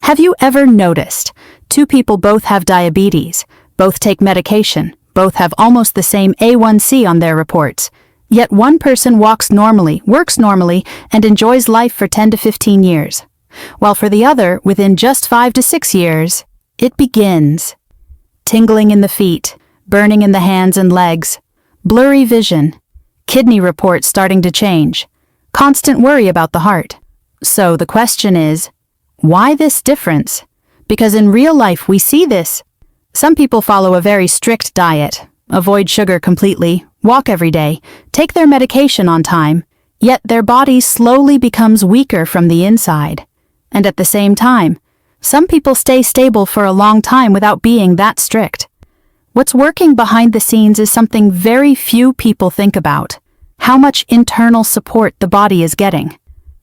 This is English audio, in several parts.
Have you ever noticed two people both have diabetes, both take medication, both have almost the same A1C on their reports, yet one person walks normally, works normally, and enjoys life for 10 to 15 years, while for the other, within just 5 to 6 years, it begins. Tingling in the feet, burning in the hands and legs, blurry vision, kidney reports starting to change, constant worry about the heart. So the question is, why this difference? Because in real life we see this. Some people follow a very strict diet, avoid sugar completely, walk every day, take their medication on time, yet their body slowly becomes weaker from the inside. And at the same time, some people stay stable for a long time without being that strict. What's working behind the scenes is something very few people think about: how much internal support the body is getting.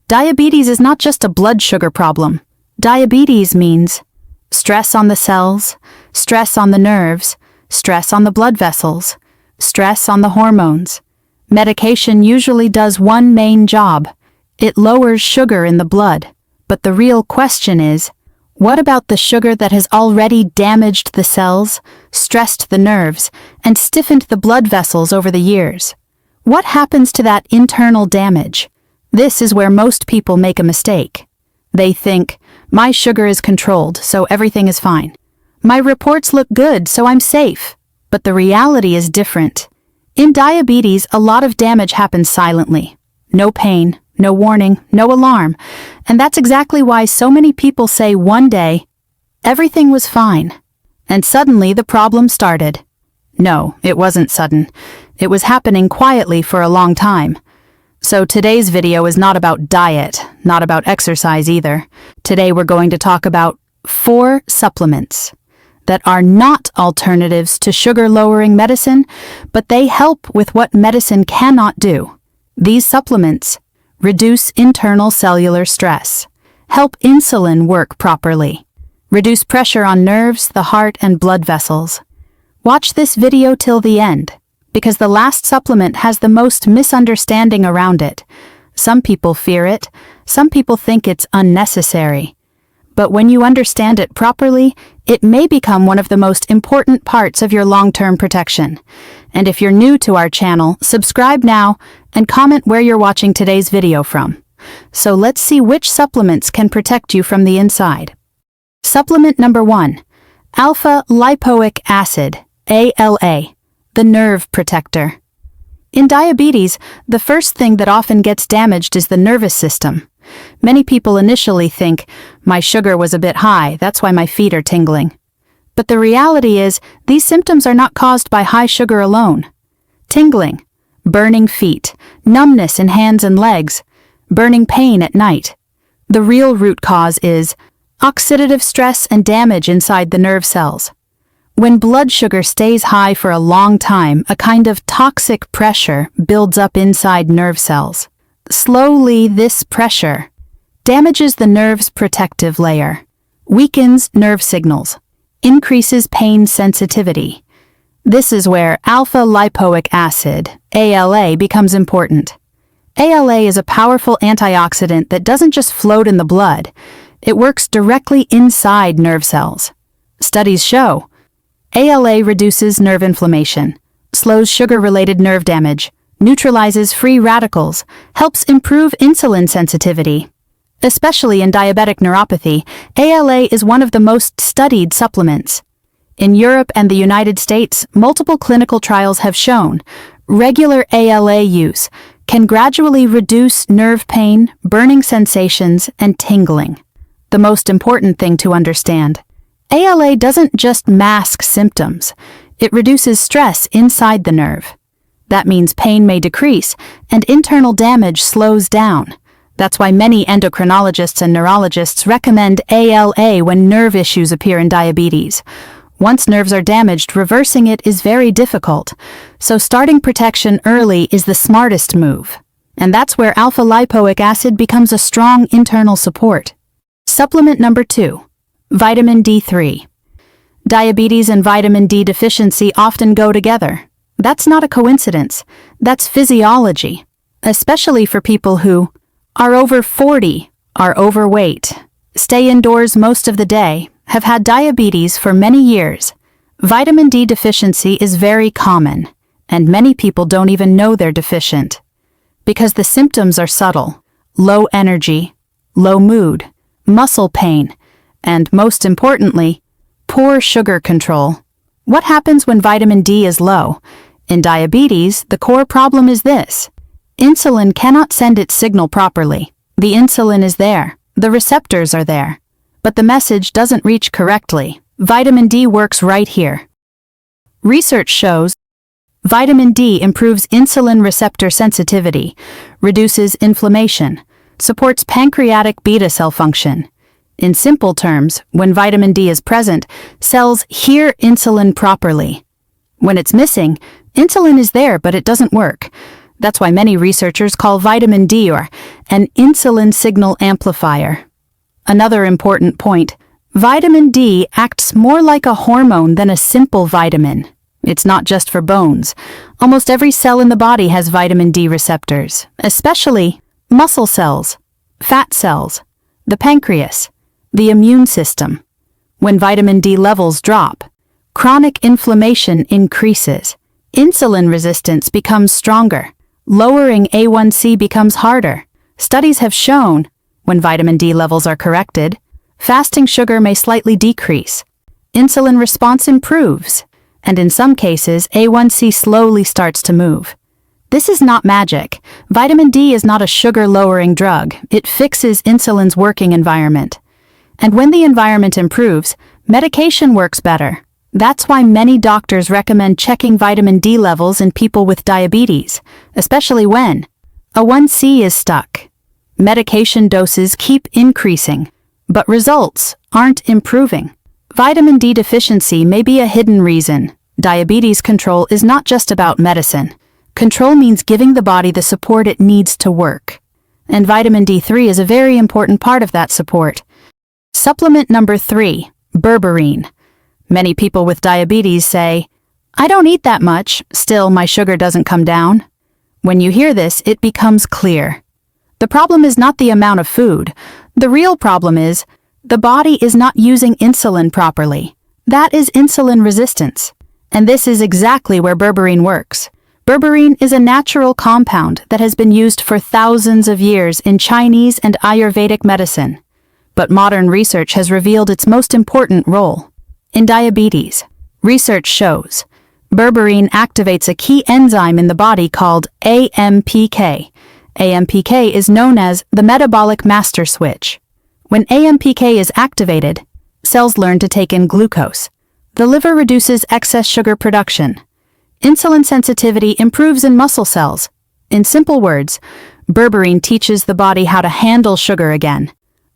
Diabetes is not just a blood sugar problem. Diabetes means stress on the cells, stress on the nerves, stress on the blood vessels, stress on the hormones. Medication usually does one main job. It lowers sugar in the blood. But the real question is, what about the sugar that has already damaged the cells, stressed the nerves, and stiffened the blood vessels over the years? What happens to that internal damage? This is where most people make a mistake. They think, my sugar is controlled, so everything is fine. My reports look good, so I'm safe. But the reality is different. In diabetes, a lot of damage happens silently. No pain, no warning, no alarm. And that's exactly why so many people say one day, everything was fine. And suddenly the problem started. No, it wasn't sudden. It was happening quietly for a long time. So today's video is not about diet, not about exercise either. Today we're going to talk about 4 supplements that are not alternatives to sugar-lowering medicine, but they help with what medicine cannot do. These supplements reduce internal cellular stress, help insulin work properly, reduce pressure on nerves, the heart, and blood vessels. Watch this video till the end, because the last supplement has the most misunderstanding around it. Some people fear it, some people think it's unnecessary. But when you understand it properly, it may become one of the most important parts of your long-term protection. And if you're new to our channel, subscribe now and comment where you're watching today's video from. So let's see which supplements can protect you from the inside. Supplement number 1, alpha lipoic acid, ALA. The nerve protector. In diabetes, the first thing that often gets damaged is the nervous system. Many people initially think, my sugar was a bit high, that's why my feet are tingling. But the reality is, these symptoms are not caused by high sugar alone. Tingling, burning feet, numbness in hands and legs, burning pain at night. The real root cause is oxidative stress and damage inside the nerve cells. When blood sugar stays high for a long time, a kind of toxic pressure builds up inside nerve cells. Slowly, this pressure damages the nerve's protective layer, weakens nerve signals, increases pain sensitivity. This is where alpha lipoic acid, ALA, becomes important. ALA is a powerful antioxidant that doesn't just float in the blood, it works directly inside nerve cells. Studies show ALA reduces nerve inflammation, slows sugar-related nerve damage, neutralizes free radicals, helps improve insulin sensitivity. Especially in diabetic neuropathy, ALA is one of the most studied supplements. In Europe and the United States, multiple clinical trials have shown regular ALA use can gradually reduce nerve pain, burning sensations, and tingling. The most important thing to understand: ALA doesn't just mask symptoms, it reduces stress inside the nerve. That means pain may decrease and internal damage slows down. That's why many endocrinologists and neurologists recommend ALA when nerve issues appear in diabetes. Once nerves are damaged, reversing it is very difficult, so starting protection early is the smartest move. And that's where alpha lipoic acid becomes a strong internal support. Supplement number 2. Vitamin D3. Diabetes and vitamin D deficiency often go together. That's not a coincidence. That's physiology, especially for people who are over 40, are overweight, stay indoors most of the day, have had diabetes for many years. Vitamin D deficiency is very common, and many people don't even know they're deficient. Because the symptoms are subtle: low energy, low mood, muscle pain, and most importantly, poor sugar control. What happens when vitamin D is low? In diabetes, the core problem is this: insulin cannot send its signal properly. The insulin is there, the receptors are there, but the message doesn't reach correctly. Vitamin D works right here. Research shows vitamin D improves insulin receptor sensitivity, reduces inflammation, supports pancreatic beta cell function. In simple terms, when vitamin D is present, cells hear insulin properly. When it's missing, insulin is there but it doesn't work. That's why many researchers call vitamin D or an insulin signal amplifier. Another important point: vitamin D acts more like a hormone than a simple vitamin. It's not just for bones. Almost every cell in the body has vitamin D receptors, especially muscle cells, fat cells, the pancreas, the immune system. When vitamin D levels drop, chronic inflammation increases, insulin resistance becomes stronger, lowering A1C becomes harder. Studies have shown, when vitamin D levels are corrected, fasting sugar may slightly decrease, insulin response improves, and in some cases, A1C slowly starts to move. This is not magic. Vitamin D is not a sugar-lowering drug. It fixes insulin's working environment. And when the environment improves, medication works better. That's why many doctors recommend checking vitamin D levels in people with diabetes, especially when A1C is stuck. Medication doses keep increasing, but results aren't improving. Vitamin D deficiency may be a hidden reason. Diabetes control is not just about medicine. Control means giving the body the support it needs to work. And vitamin D3 is a very important part of that support. Supplement number 3, berberine. Many people with diabetes say, "I don't eat that much, still my sugar doesn't come down." When you hear this, it becomes clear. The problem is not the amount of food. The real problem is the body is not using insulin properly. That is insulin resistance. And this is exactly where berberine works. Berberine is a natural compound that has been used for thousands of years in Chinese and Ayurvedic medicine. But modern research has revealed its most important role. In diabetes, research shows berberine activates a key enzyme in the body called AMPK. AMPK is known as the metabolic master switch. When AMPK is activated, cells learn to take in glucose. The liver reduces excess sugar production. Insulin sensitivity improves in muscle cells. In simple words, berberine teaches the body how to handle sugar again.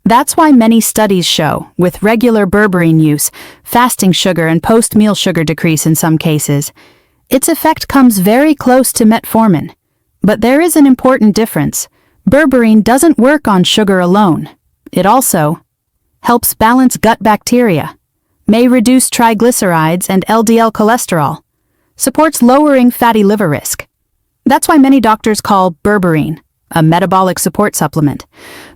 That's why many studies show, with regular berberine use, fasting sugar and post-meal sugar decrease in some cases. Its effect comes very close to metformin. But there is an important difference. Berberine doesn't work on sugar alone. It also helps balance gut bacteria, may reduce triglycerides and LDL cholesterol, supports lowering fatty liver risk. That's why many doctors call berberine a metabolic support supplement.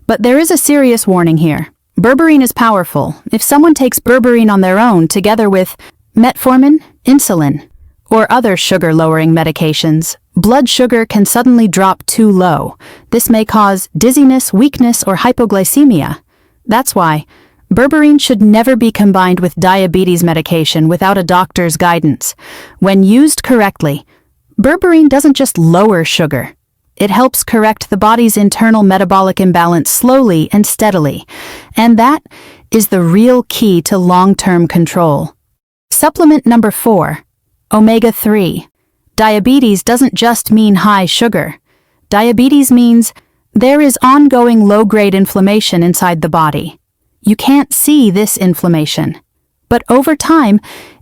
But there is a serious warning here. Berberine is powerful. If someone takes berberine on their own together with metformin, insulin, or other sugar-lowering medications, blood sugar can suddenly drop too low. This may cause dizziness, weakness, or hypoglycemia. That's why berberine should never be combined with diabetes medication without a doctor's guidance. When used correctly, berberine doesn't just lower sugar. It helps correct the body's internal metabolic imbalance slowly and steadily. And that is the real key to long-term control. Supplement number 4, omega-3. Diabetes doesn't just mean high sugar. Diabetes means there is ongoing low-grade inflammation inside the body. You can't see this inflammation, but over time,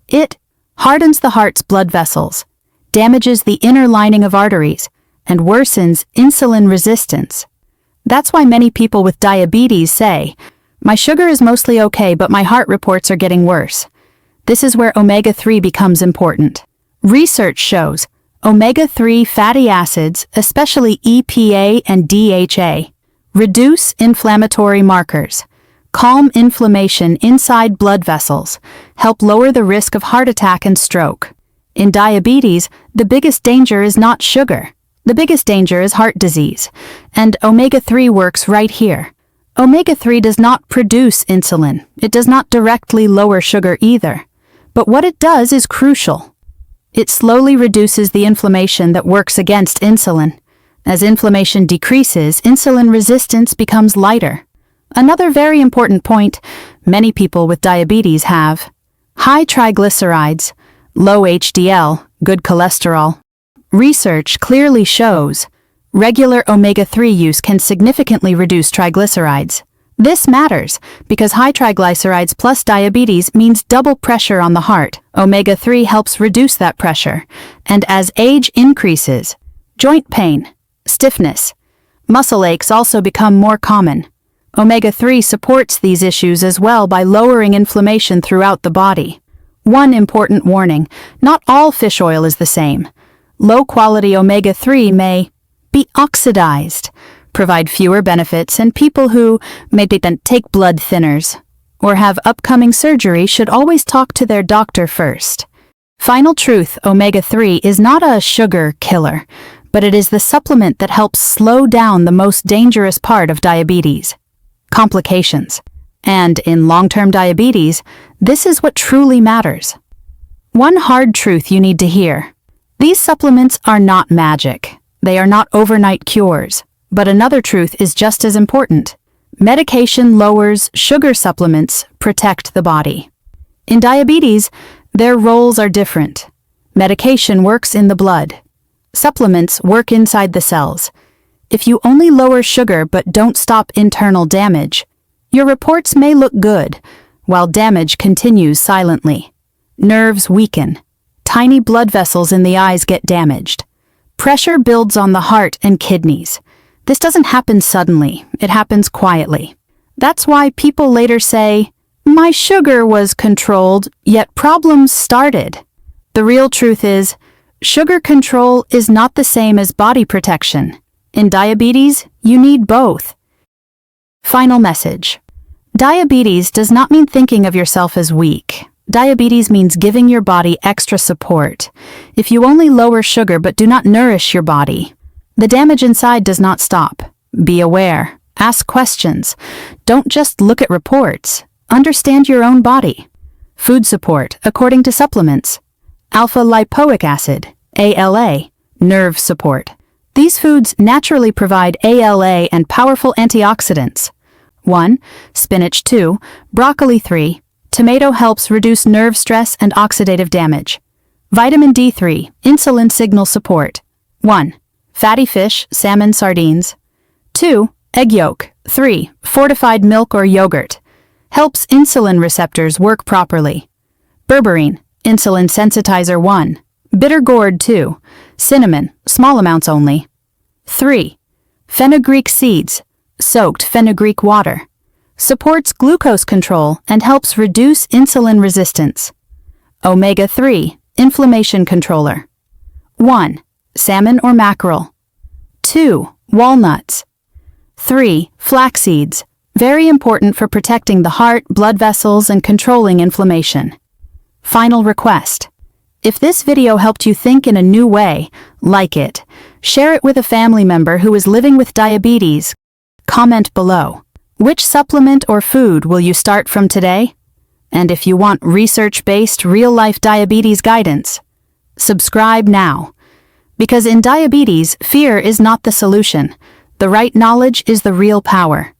it hardens the heart's blood vessels, damages the inner lining of arteries, and worsens insulin resistance. That's why many people with diabetes say, "My sugar is mostly okay, but my heart reports are getting worse." This is where omega-3 becomes important. Research shows omega-3 fatty acids, especially EPA and DHA, reduce inflammatory markers, calm inflammation inside blood vessels, help lower the risk of heart attack and stroke. In diabetes, the biggest danger is not sugar. The biggest danger is heart disease, and omega-3 works right here. Omega-3 does not produce insulin. It does not directly lower sugar either. But what it does is crucial. It slowly reduces the inflammation that works against insulin. As inflammation decreases, insulin resistance becomes lighter. Another very important point, many people with diabetes have high triglycerides, low HDL, good cholesterol. Research clearly shows regular omega-3 use can significantly reduce triglycerides. This matters because high triglycerides plus diabetes means double pressure on the heart. Omega-3 helps reduce that pressure. And as age increases, joint pain, stiffness, muscle aches also become more common. Omega-3 supports these issues as well by lowering inflammation throughout the body. One important warning, not all fish oil is the same. Low-quality omega-3 may be oxidized, provide fewer benefits, and people who may take blood thinners or have upcoming surgery should always talk to their doctor first. Final truth, omega-3 is not a sugar killer, but it is the supplement that helps slow down the most dangerous part of diabetes, complications. And in long-term diabetes, this is what truly matters. One hard truth you need to hear. These supplements are not magic. They are not overnight cures. But another truth is just as important. Medication lowers, sugar supplements protect the body. In diabetes, their roles are different. Medication works in the blood. Supplements work inside the cells. If you only lower sugar but don't stop internal damage, your reports may look good, while damage continues silently. Nerves weaken. Tiny blood vessels in the eyes get damaged. Pressure builds on the heart and kidneys. This doesn't happen suddenly, it happens quietly. That's why people later say, "My sugar was controlled, yet problems started." The real truth is, sugar control is not the same as body protection. In diabetes, you need both. Final message. Diabetes does not mean thinking of yourself as weak. Diabetes means giving your body extra support. If you only lower sugar but do not nourish your body, the damage inside does not stop. Be aware. Ask questions. Don't just look at reports. Understand your own body. Food support, according to supplements. Alpha-lipoic acid, ALA, nerve support. These foods naturally provide ALA and powerful antioxidants. 1. Spinach 2, broccoli 3. Tomato helps reduce nerve stress and oxidative damage. Vitamin D3, insulin signal support. 1. Fatty fish, salmon, sardines. 2. Egg yolk. 3. Fortified milk or yogurt. Helps insulin receptors work properly. Berberine, insulin sensitizer 1. Bitter gourd 2. Cinnamon, small amounts only. 3. Fenugreek seeds, soaked fenugreek water. Supports glucose control and helps reduce insulin resistance. Omega-3, inflammation controller. 1. Salmon or mackerel. 2. Walnuts. 3. Flax seeds, very important for protecting the heart, blood vessels, and controlling inflammation. Final request. If this video helped you think in a new way, like it. Share it with a family member who is living with diabetes. Comment below. Which supplement or food will you start from today? And if you want research-based, real-life diabetes guidance, subscribe now. Because in diabetes, fear is not the solution. The right knowledge is the real power.